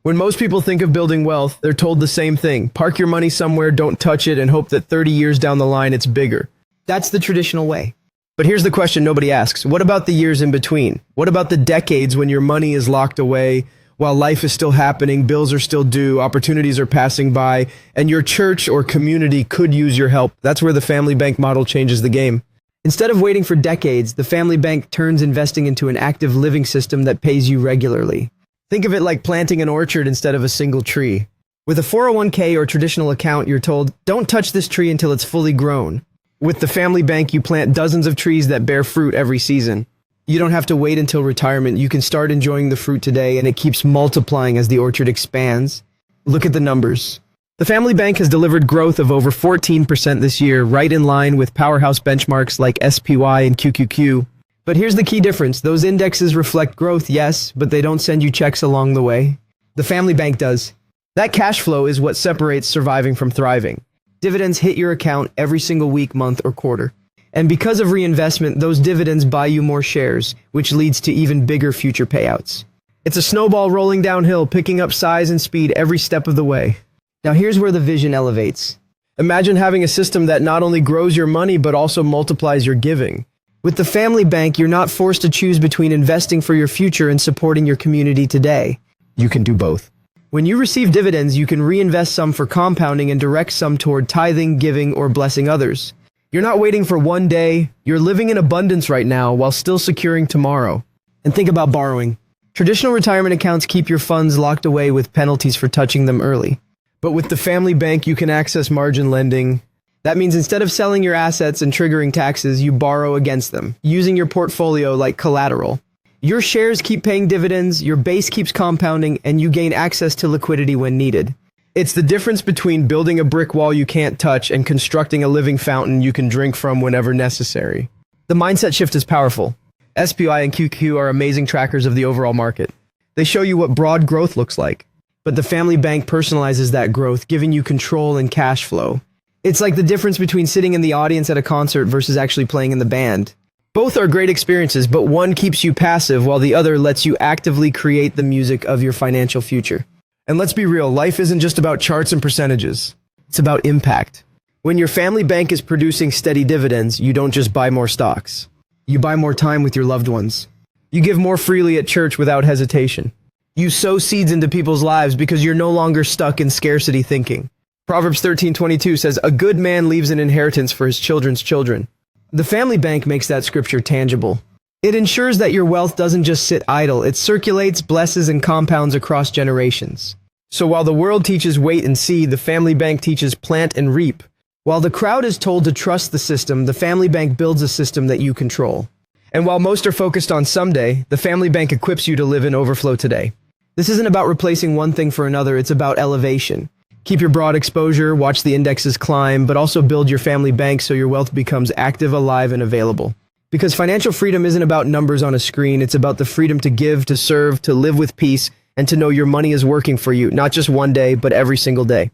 When most people think of building wealth, they're told the same thing. Park your money somewhere, don't touch it, and hope that 30 years down the line it's bigger. That's the traditional way. But here's the question nobody asks. What about the years in between? What about the decades when your money is locked away, while life is still happening, bills are still due, opportunities are passing by, and your church or community could use your help? That's where the family bank model changes the game. Instead of waiting for decades, the family bank turns investing into an active living system that pays you regularly. Think of it like planting an orchard instead of a single tree. With a 401k or traditional account, you're told, don't touch this tree until it's fully grown. With the family bank, you plant dozens of trees that bear fruit every season. You don't have to wait until retirement. You can start enjoying the fruit today, and it keeps multiplying as the orchard expands. Look at the numbers. The family bank has delivered growth of over 14% this year, right in line with powerhouse benchmarks like SPY and QQQ. But here's the key difference. Those indexes reflect growth, yes, but they don't send you checks along the way. The family bank does. That cash flow is what separates surviving from thriving. Dividends hit your account every single week, month, or quarter. And because of reinvestment, those dividends buy you more shares, which leads to even bigger future payouts. It's a snowball rolling downhill, picking up size and speed every step of the way. Now here's where the vision elevates. Imagine having a system that not only grows your money, but also multiplies your giving. With the family bank, you're not forced to choose between investing for your future and supporting your community today. You can do both. When you receive dividends, you can reinvest some for compounding and direct some toward tithing, giving, or blessing others. You're not waiting for one day. You're living in abundance right now while still securing tomorrow. And think about borrowing. Traditional retirement accounts keep your funds locked away with penalties for touching them early. But with the family bank, you can access margin lending. That means instead of selling your assets and triggering taxes, you borrow against them, using your portfolio like collateral. Your shares keep paying dividends, your base keeps compounding, and you gain access to liquidity when needed. It's the difference between building a brick wall you can't touch and constructing a living fountain you can drink from whenever necessary. The mindset shift is powerful. SPY and QQ are amazing trackers of the overall market. They show you what broad growth looks like. But the family bank personalizes that growth, giving you control and cash flow. It's like the difference between sitting in the audience at a concert versus actually playing in the band. Both are great experiences, but one keeps you passive while the other lets you actively create the music of your financial future. And let's be real, life isn't just about charts and percentages. It's about impact. When your family bank is producing steady dividends, you don't just buy more stocks. You buy more time with your loved ones. You give more freely at church without hesitation. You sow seeds into people's lives because you're no longer stuck in scarcity thinking. Proverbs 13:22 says, "A good man leaves an inheritance for his children's children." The family bank makes that scripture tangible. It ensures that your wealth doesn't just sit idle. It circulates, blesses, and compounds across generations. So while the world teaches wait and see, the family bank teaches plant and reap. While the crowd is told to trust the system, the family bank builds a system that you control. And while most are focused on someday, the family bank equips you to live in overflow today. This isn't about replacing one thing for another, it's about elevation. Keep your broad exposure, watch the indexes climb, but also build your family bank so your wealth becomes active, alive, and available. Because financial freedom isn't about numbers on a screen, it's about the freedom to give, to serve, to live with peace, and to know your money is working for you, not just one day, but every single day.